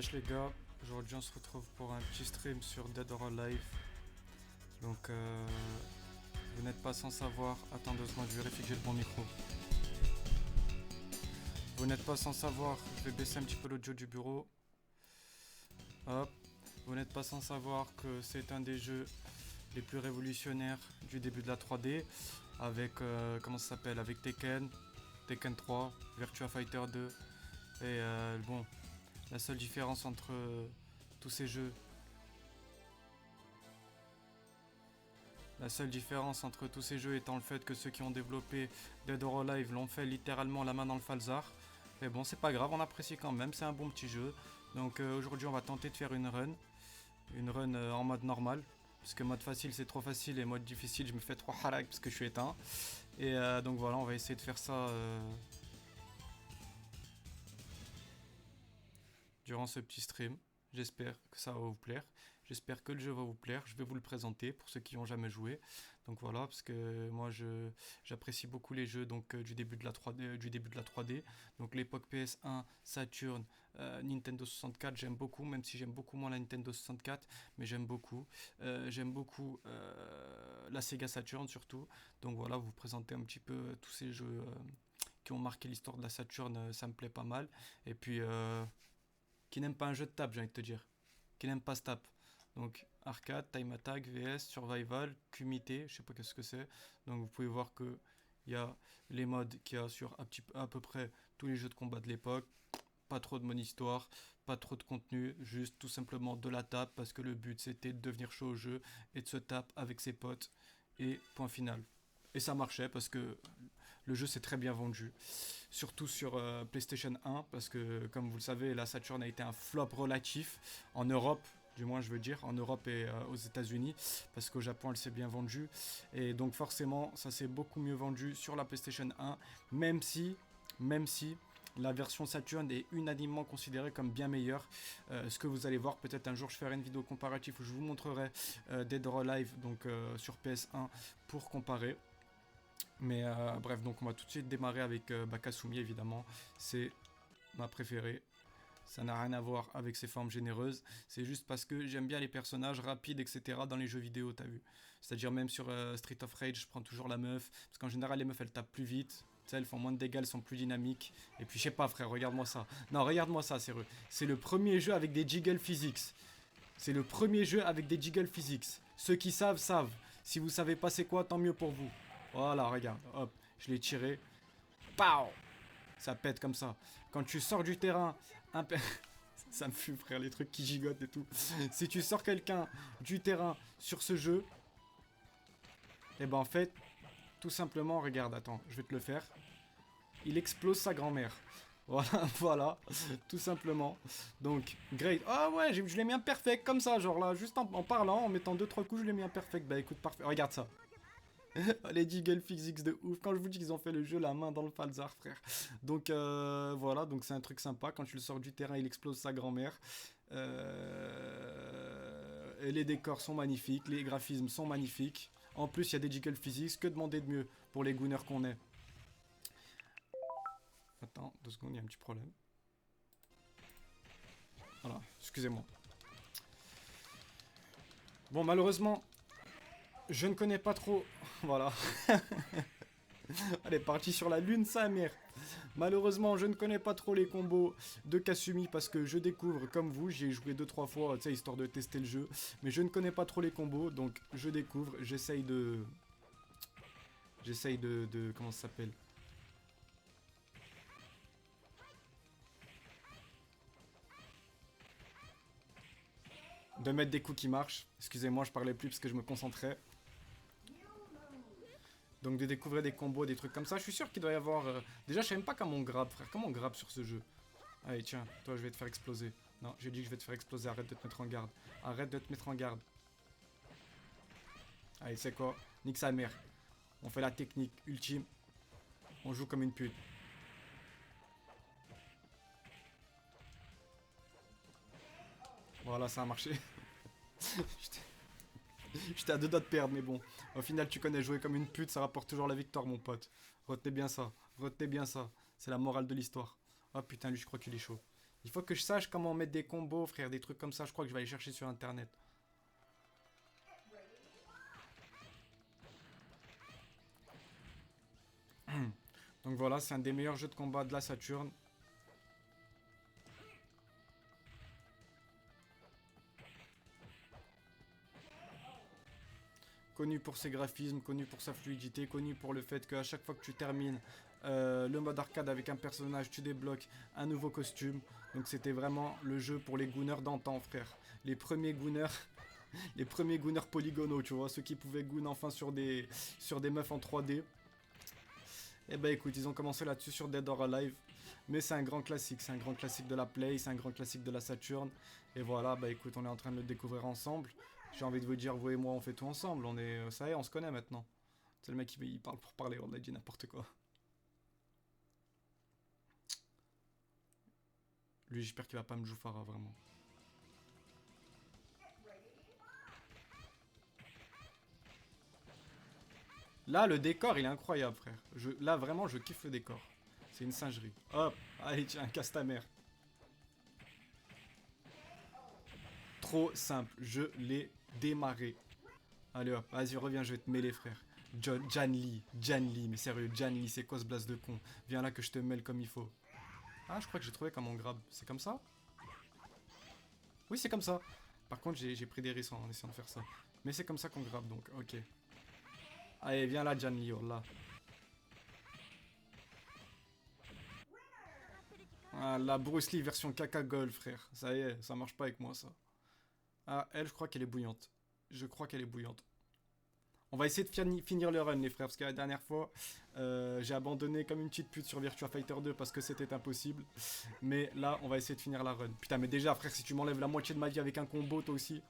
Wesh les gars, aujourd'hui on se retrouve pour un petit stream sur Dead or Alive. Donc vous n'êtes pas sans savoir, attends 2 secondes, je vérifie que j'ai le bon micro. Vous n'êtes pas sans savoir, je vais baisser un petit peu l'audio du bureau. Hop, vous n'êtes pas sans savoir que c'est un des jeux les plus révolutionnaires du début de la 3D. Avec, comment ça s'appelle, avec Tekken 3, Virtua Fighter 2. Et bon, la seule différence entre tous ces jeux... La seule différence entre tous ces jeux étant le fait que ceux qui ont développé Dead or Alive l'ont fait littéralement la main dans le falzar. Mais bon, c'est pas grave, on apprécie quand même, c'est un bon petit jeu. Donc aujourd'hui, on va tenter de faire une run. Une run en mode normal. Parce que mode facile, c'est trop facile, et mode difficile, je me fais trop harak parce que je suis éteint. Et donc voilà, on va essayer de faire ça durant ce petit stream. J'espère que ça va vous plaire. J'espère que le jeu va vous plaire. Je vais vous le présenter pour ceux qui n'ont jamais joué. Donc voilà, parce que moi j'apprécie beaucoup les jeux donc du début de la 3D, Donc l'époque PS1, Saturn, Nintendo 64, j'aime beaucoup, même si j'aime beaucoup moins la Nintendo 64, mais j'aime beaucoup. J'aime beaucoup la Sega Saturn surtout. Donc voilà, vous présenter un petit peu tous ces jeux qui ont marqué l'histoire de la Saturn, ça me plaît pas mal. Et puis qui n'aime pas un jeu de table, j'ai envie de te dire. Qui n'aime pas ce tape. Donc arcade, time attack, vs, survival, QMT, je sais pas qu'est-ce que c'est. Donc vous pouvez voir que il y a les modes qu'il y a sur à peu près tous les jeux de combat de l'époque. Pas trop de mode histoire, pas trop de contenu, juste tout simplement de la tape parce que le but c'était de devenir chaud au jeu et de se taper avec ses potes. Et point final. Et ça marchait parce que le jeu s'est très bien vendu. Surtout sur PlayStation 1 parce que comme vous le savez, la Saturn a été un flop relatif en Europe. Du moins je veux dire, en Europe et aux États-Unis, parce qu'au Japon elle s'est bien vendue. Et donc forcément ça s'est beaucoup mieux vendu sur la PlayStation 1, même si la version Saturn est unanimement considérée comme bien meilleure. Ce que vous allez voir, peut-être un jour je ferai une vidéo comparative où je vous montrerai Dead or Alive donc, sur PS1 pour comparer. Mais bref, donc on va tout de suite démarrer avec Kasumi évidemment. C'est ma préférée. Ça n'a rien à voir avec ses formes généreuses. C'est juste parce que j'aime bien les personnages rapides, etc. dans les jeux vidéo, t'as vu. C'est-à-dire même sur Street of Rage, je prends toujours la meuf. Parce qu'en général, les meufs, elles tapent plus vite. Tu sais, elles font moins de dégâts, elles sont plus dynamiques. Et puis, je sais pas, frère, regarde-moi ça. Non, regarde-moi ça, sérieux. C'est le premier jeu avec des jiggle physics. C'est le premier jeu avec des jiggle physics. Ceux qui savent, savent. Si vous savez pas c'est quoi, tant mieux pour vous. Voilà, regarde. Hop, je l'ai tiré. Pow! Ça pète comme ça. Quand tu sors du terrain, ça me fume frère les trucs qui gigotent et tout. Si tu sors quelqu'un du terrain sur ce jeu, et ben en fait, tout simplement, regarde, attends, je vais te le faire. Il explose sa grand-mère. Voilà, voilà, tout simplement. Donc, great. Ah ouais, je l'ai mis un perfect comme ça, genre là, juste en parlant, en mettant 2-3 coups, je l'ai mis un perfect. Bah écoute, parfait. Regarde ça. Les Jiggle Physics de ouf. Quand je vous dis qu'ils ont fait le jeu la main dans le falzar, frère. Donc voilà, donc c'est un truc sympa. Quand tu le sors du terrain, il explose sa grand-mère. Et les décors sont magnifiques, les graphismes sont magnifiques. En plus, il y a des Jiggle Physics. Que demander de mieux pour les gooners qu'on est? Attends, 2 secondes, il y a un petit problème. Voilà, excusez-moi. Bon, malheureusement, je ne connais pas trop... Voilà. Elle est partie sur la lune, sa mère. Malheureusement, je ne connais pas trop les combos de Kasumi parce que je découvre comme vous. J'ai joué 2-3 fois, tu sais, histoire de tester le jeu. Mais je ne connais pas trop les combos, donc je découvre. J'essaye de... Comment ça s'appelle? De mettre des coups qui marchent. Excusez-moi, je parlais plus parce que je me concentrais. Donc de découvrir des combos, des trucs comme ça. Je suis sûr qu'il doit y avoir... Déjà, je sais même pas comment on grappe, frère. Comment on grappe sur ce jeu? Allez, tiens, toi, je vais te faire exploser. Non, j'ai dit que je vais te faire exploser. Arrête de te mettre en garde. Arrête de te mettre en garde. Allez, c'est quoi? Nique sa mère. On fait la technique ultime. On joue comme une pute. Voilà, ça a marché. J'étais à 2 doigts de perdre, mais bon. Au final, tu connais, jouer comme une pute, ça rapporte toujours la victoire, mon pote. Retenez bien ça. Retenez bien ça. C'est la morale de l'histoire. Oh putain, lui, je crois qu'il est chaud. Il faut que je sache comment mettre des combos, frère, des trucs comme ça. Je crois que je vais aller chercher sur internet. Donc voilà, c'est un des meilleurs jeux de combat de la Saturn. Connu pour ses graphismes, connu pour sa fluidité, connu pour le fait qu'à chaque fois que tu termines le mode arcade avec un personnage, tu débloques un nouveau costume. Donc c'était vraiment le jeu pour les gooners d'antan, frère. Les premiers gooners, les premiers gooners polygonaux, tu vois, ceux qui pouvaient goon enfin sur des meufs en 3D. Et bah écoute, ils ont commencé là-dessus sur Dead or Alive. Mais c'est un grand classique, c'est un grand classique de la Play, c'est un grand classique de la Saturn. Et voilà, bah écoute, on est en train de le découvrir ensemble. J'ai envie de vous dire, vous et moi, on fait tout ensemble. On est, ça y est, on se connaît maintenant. C'est le mec, il parle pour parler, on a dit n'importe quoi. Lui, j'espère qu'il va pas me jouer Farah, vraiment. Là, le décor, il est incroyable, frère. Là, vraiment, je kiffe le décor. C'est une singerie. Hop, allez, tiens, casse ta mère. Trop simple, je l'ai démarré. Allez hop, vas-y, reviens, je vais te mêler, frère. Jan Lee, mais sérieux, Jan Lee, c'est quoi ce blast de con? Viens là que je te mêle comme il faut. Ah, je crois que j'ai trouvé comment on grab. C'est comme ça? Oui, c'est comme ça. Par contre, j'ai pris des risques en essayant de faire ça. Mais c'est comme ça qu'on grab, donc, ok. Allez, viens là, Jan Lee, oh là. Ah, la Bruce Lee version caca goal, frère. Ça y est, ça marche pas avec moi, ça. Ah, elle, je crois qu'elle est bouillante. Je crois qu'elle est bouillante. On va essayer de finir le run, les frères, parce que la dernière fois, j'ai abandonné comme une petite pute sur Virtua Fighter 2 parce que c'était impossible. Mais là, on va essayer de finir la run. Putain, mais déjà, frère, si tu m'enlèves la moitié de ma vie avec un combo, toi aussi.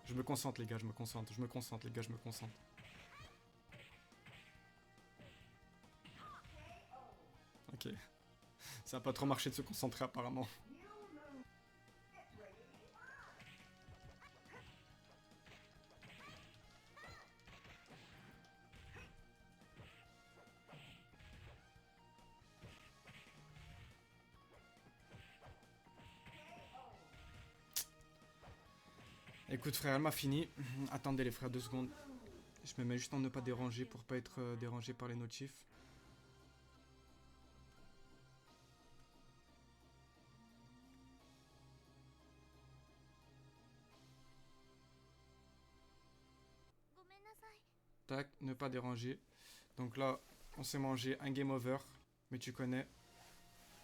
Je me concentre, les gars, je me concentre, les gars, je me concentre. Ok. Ça a pas trop marché de se concentrer, apparemment. Écoute, frère, elle m'a fini. Attendez, les frères, 2 secondes. Je me mets juste en ne pas déranger pour pas être dérangé par les notifs. Tac, ne pas déranger. Donc là, on s'est mangé un game over. Mais tu connais.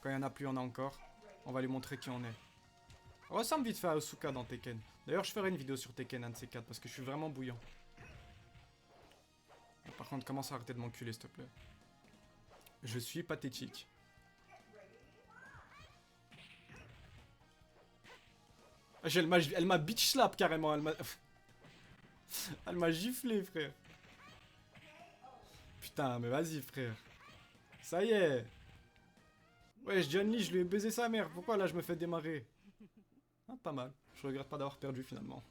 Quand il y en a plus, il y en a encore. On va lui montrer qui on est. On ressemble vite fait à Asuka dans Tekken. D'ailleurs, je ferai une vidéo sur Tekken, un de ces 4, parce que je suis vraiment bouillant. Par contre, commence à arrêter de m'enculer, s'il te plaît. Je suis pathétique. Elle m'a bitch slap carrément. Elle m'a giflé, frère. Putain, mais vas-y, frère. Ça y est. Wesh, John Lee, je lui ai baisé sa mère. Pourquoi là, je me fais démarrer? Ah, pas mal. Je regrette pas d'avoir perdu finalement.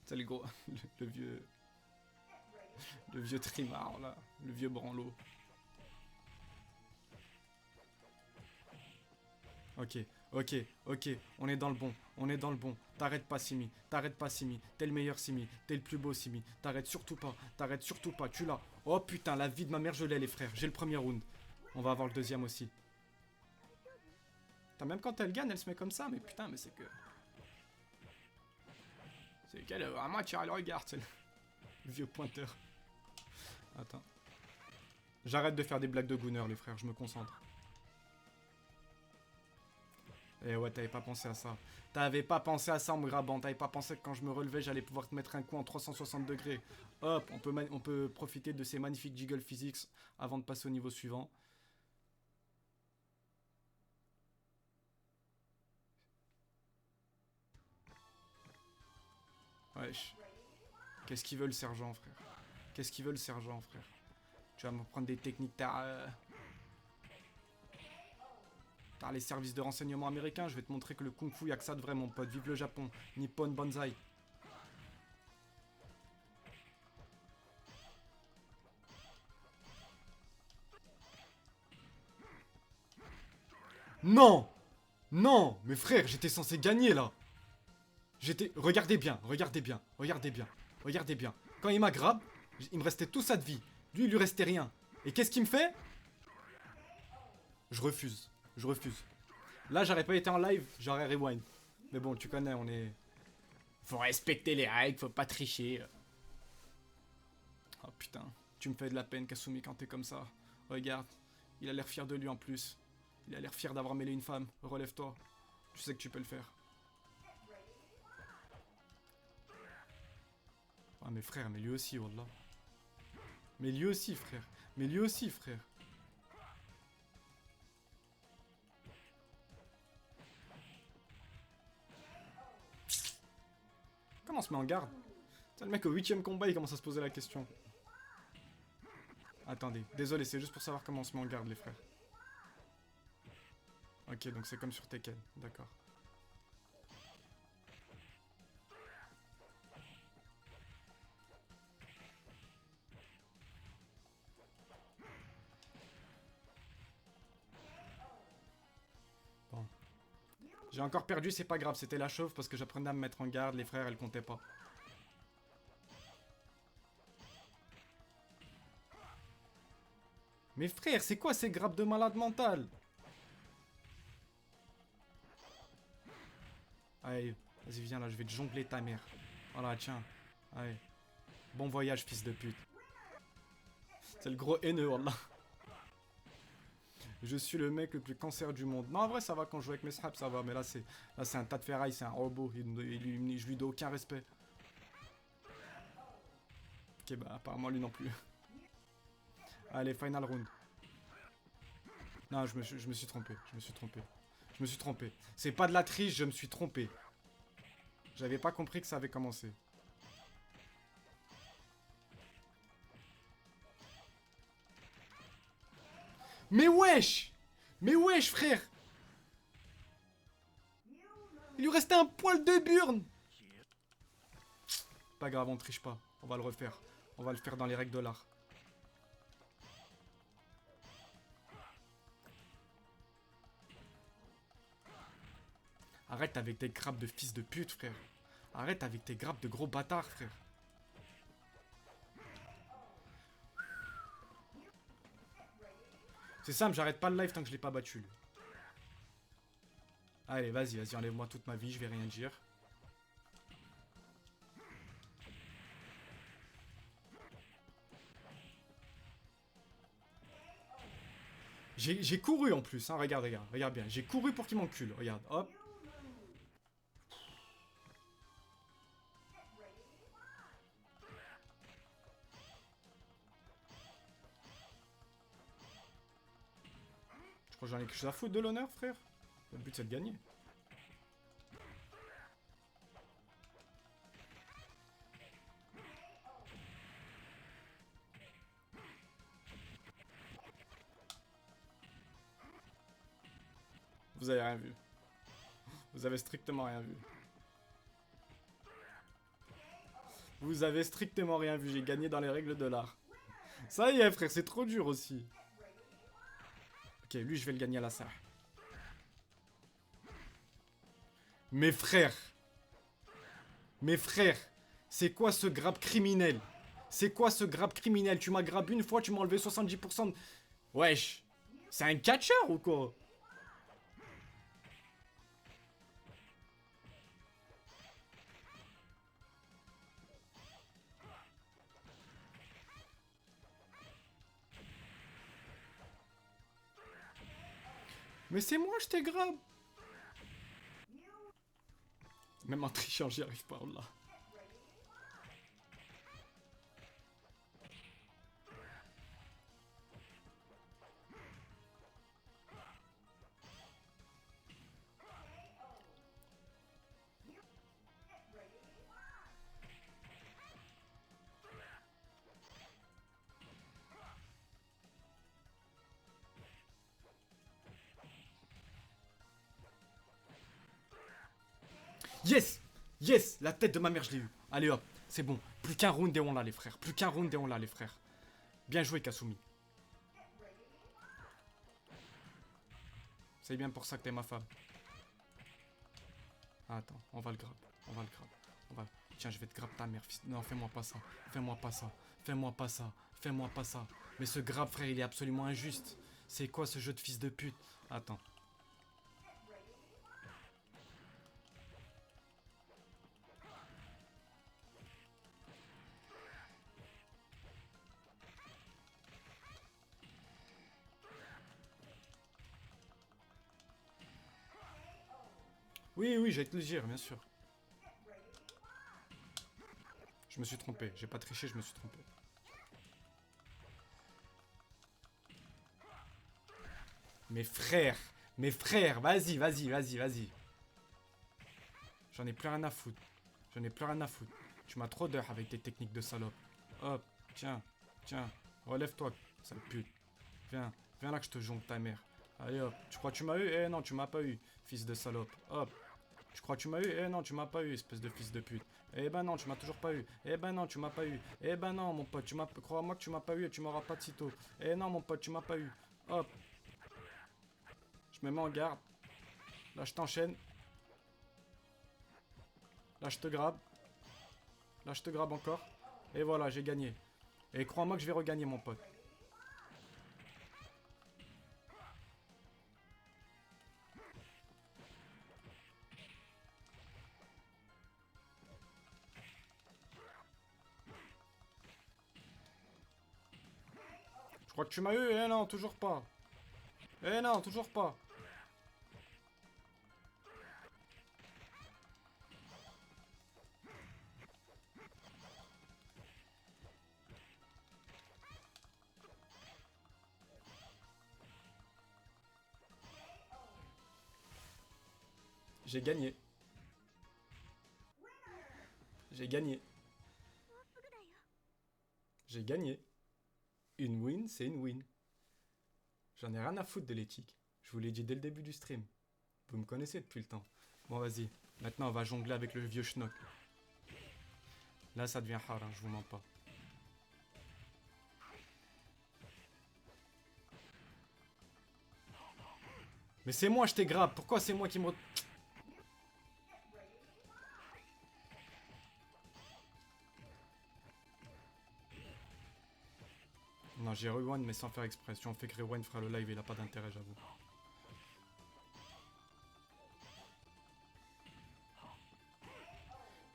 C'est le gros. Le vieux. Le vieux trimard, là. Le vieux branlot. Ok, ok, ok. On est dans le bon. On est dans le bon. T'arrêtes pas, Simi. T'arrêtes pas, Simi. T'es le meilleur, Simi. T'es le plus beau, Simi. T'arrêtes surtout pas. T'arrêtes surtout pas. Tu l'as. Oh putain, la vie de ma mère, je l'ai, les frères. J'ai le premier round. On va avoir le deuxième aussi. Putain, même quand elle gagne, elle se met comme ça. Mais putain, mais c'est que. C'est qu'elle vraiment tire le regard, c'est le vieux pointeur. Attends. J'arrête de faire des blagues de gooner, les frères, je me concentre. Eh ouais, t'avais pas pensé à ça. T'avais pas pensé à ça en me grabant. T'avais pas pensé que quand je me relevais, j'allais pouvoir te mettre un coup en 360 degrés. Hop, on peut profiter de ces magnifiques jiggle physics avant de passer au niveau suivant. Wesh. Qu'est-ce qu'il veut le sergent, frère? Qu'est-ce qu'il veut le sergent, frère? Tu vas me prendre des techniques. T'as les services de renseignement américains. Je vais te montrer que le kung-fu, y'a que ça de vrai, mon pote. Vive le Japon. Nippon Banzai. Non! Non! Mais frère, j'étais censé gagner là! J'étais... Regardez bien, regardez bien, regardez bien, regardez bien. Quand il m'a grab, il me restait tout ça de vie. Lui, il lui restait rien. Et qu'est-ce qu'il me fait? Je refuse, je refuse. Là, j'aurais pas été en live, j'aurais rewind. Mais bon, tu connais, on est... Faut respecter les règles, faut pas tricher. Oh putain, tu me fais de la peine, Kasumi, quand t'es comme ça. Regarde, il a l'air fier de lui en plus. Il a l'air fier d'avoir mêlé une femme. Relève-toi. Tu sais que tu peux le faire. Ah mais frère, mais lui aussi, wallah. Mais lui aussi, frère. Mais lui aussi, frère. Comment on se met en garde? C'est le mec au 8ème combat, il commence à se poser la question. Attendez, désolé, c'est juste pour savoir comment on se met en garde, les frères. Ok, donc c'est comme sur Tekken, d'accord. Bon. J'ai encore perdu, c'est pas grave, c'était la chauve parce que j'apprenais à me mettre en garde, les frères, elles comptaient pas. Mais frère, c'est quoi ces grappes de malade mental? Allez, vas-y, viens là, je vais te jongler ta mère. Voilà, tiens. Allez. Bon voyage, fils de pute. C'est le gros haineux, wallah. Je suis le mec le plus cancer du monde. Non, en vrai, ça va quand je joue avec mes snaps, ça va. Mais là, c'est un tas de ferraille, c'est un robot. Je lui dois aucun respect. Ok, bah, apparemment, lui non plus. Allez, final round. Non, je me suis trompé. Je me suis trompé. Je me suis trompé. C'est pas de la triche, je me suis trompé. J'avais pas compris que ça avait commencé. Mais wesh! Mais wesh, frère! Il lui restait un poil de burne! Pas grave, on triche pas. On va le refaire. On va le faire dans les règles de l'art. Arrête avec tes grappes de fils de pute, frère. Arrête avec tes grappes de gros bâtards, frère. C'est simple, j'arrête pas le live tant que je l'ai pas battu, lui. Allez, vas-y, vas-y, enlève-moi toute ma vie, je vais rien dire. J'ai couru en plus, hein, regarde, regarde, regarde bien. J'ai couru pour qu'il m'encule, regarde, hop. Je crois que j'en ai quelque chose à foutre de l'honneur, frère. Le but c'est de gagner. Vous avez rien vu. Vous avez strictement rien vu. Vous avez strictement rien vu, j'ai gagné dans les règles de l'art. Ça y est, frère, c'est trop dur aussi. Ok, lui, je vais le gagner à la salle. Mes frères. Mes frères. C'est quoi ce grab criminel? C'est quoi ce grab criminel? Tu m'as grab une fois, tu m'as enlevé 70% de... Wesh. C'est un catcheur ou quoi? Mais c'est moi, je t'ai grab. Même en trichant, j'y arrive pas, là. Yes! Yes! La tête de ma mère, je l'ai eu. Allez hop, c'est bon. Plus qu'un round et on l'a, les frères. Plus qu'un round et on l'a, les frères. Bien joué, Kasumi. C'est bien pour ça que t'es ma femme. Attends, on va le grab. On va le grab. On va... Tiens, je vais te grab ta mère. Non, fais-moi pas ça. Fais-moi pas ça. Fais-moi pas ça. Fais-moi pas ça. Mais ce grab, frère, il est absolument injuste. C'est quoi ce jeu de fils de pute? Attends. Oui, oui, j'allais te le dire, bien sûr. Je me suis trompé. J'ai pas triché, je me suis trompé. Mes frères, vas-y, vas-y, vas-y, vas-y. J'en ai plus rien à foutre. J'en ai plus rien à foutre. Tu m'as trop d'heures avec tes techniques de salope. Hop, tiens, tiens, relève-toi, sale pute. Viens, viens là que je te jonque ta mère. Allez hop, tu crois que tu m'as eu? Eh non, tu m'as pas eu, fils de salope. Hop, tu crois que tu m'as eu? Eh non, tu m'as pas eu, espèce de fils de pute. Eh ben non, tu m'as toujours pas eu. Eh ben non, tu m'as pas eu. Eh ben non, mon pote, crois-moi que tu m'as pas eu et tu m'auras pas de sitôt. Eh non, mon pote, tu m'as pas eu. Hop, je me mets en garde. Là, je t'enchaîne. Là, je te grabe. Là, je te grabe encore. Et voilà, j'ai gagné. Et crois-moi que je vais regagner, mon pote. Je crois que tu m'as eu. Eh non, toujours pas. Eh non, toujours pas. J'ai gagné. J'ai gagné. J'ai gagné. Une win, c'est une win. J'en ai rien à foutre de l'éthique. Je vous l'ai dit dès le début du stream. Vous me connaissez depuis le temps. Bon, vas-y. Maintenant, on va jongler avec le vieux schnock. Là, ça devient hard, hein, je vous mens pas. Mais c'est moi, je t'ai grave. Pourquoi c'est moi qui me... Non, j'ai rewind, mais sans faire exprès. Si on fait que rewind fera le live, il a pas d'intérêt, j'avoue.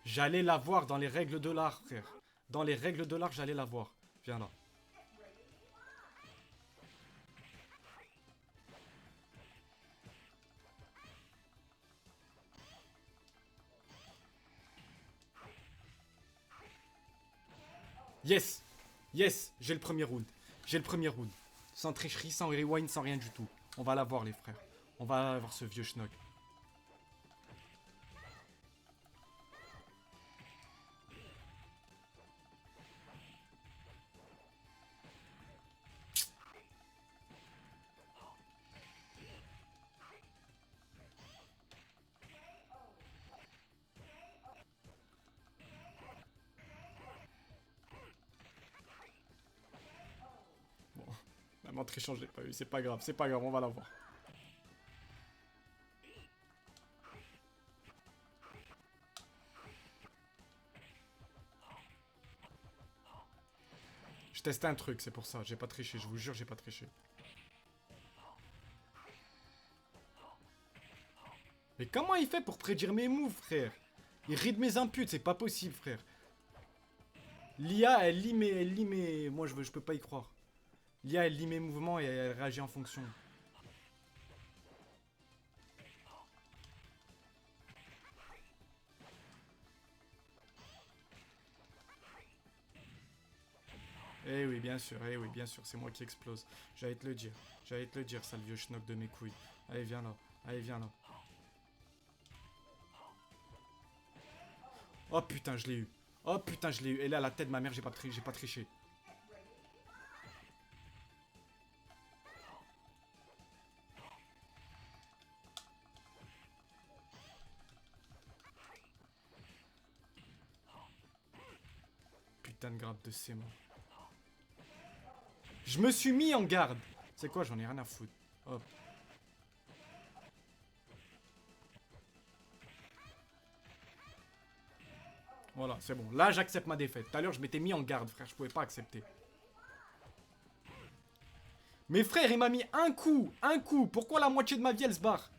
J'allais la voir dans les règles de l'art, frère. Dans les règles de l'art, j'allais la voir. Viens là. Yes. Yes, j'ai le premier round. J'ai le premier round. Sans tricherie, sans rewind, sans rien du tout. On va la voir, les frères. On va voir ce vieux schnock. Bon, même en trichant, je l'ai pas eu. C'est pas grave, on va la voir. Je testais un truc, c'est pour ça. J'ai pas triché, je vous jure, j'ai pas triché. Mais comment il fait pour prédire mes moves, frère? Il read mes inputs, c'est pas possible, frère. L'IA, elle lit mes... Moi, je peux pas y croire. L'IA, elle lit mes mouvements et elle réagit en fonction. Eh oui, bien sûr, c'est moi qui explose. J'allais te le dire, sale vieux schnock de mes couilles. Allez, viens là, allez, viens là. Oh putain, je l'ai eu. Oh putain, je l'ai eu. Et là, la tête de ma mère, j'ai pas triché. Putain de grappe de sément. Je me suis mis en garde. C'est quoi, j'en ai rien à foutre. Hop. Voilà, c'est bon. Là, j'accepte ma défaite. Tout à l'heure, je m'étais mis en garde, frère. Je pouvais pas accepter. Mais frère, il m'a mis un coup. Un coup. Pourquoi la moitié de ma vie, elle se barre?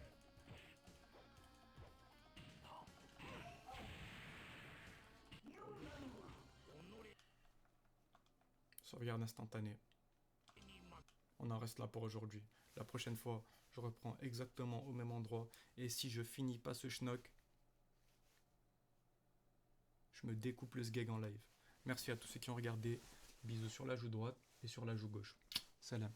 Sauvegarde instantanée. On en reste là pour aujourd'hui. La prochaine fois, je reprends exactement au même endroit. Et si je finis pas ce schnock, je me découpe le sgeg en live. Merci à tous ceux qui ont regardé. Bisous sur la joue droite et sur la joue gauche. Salam.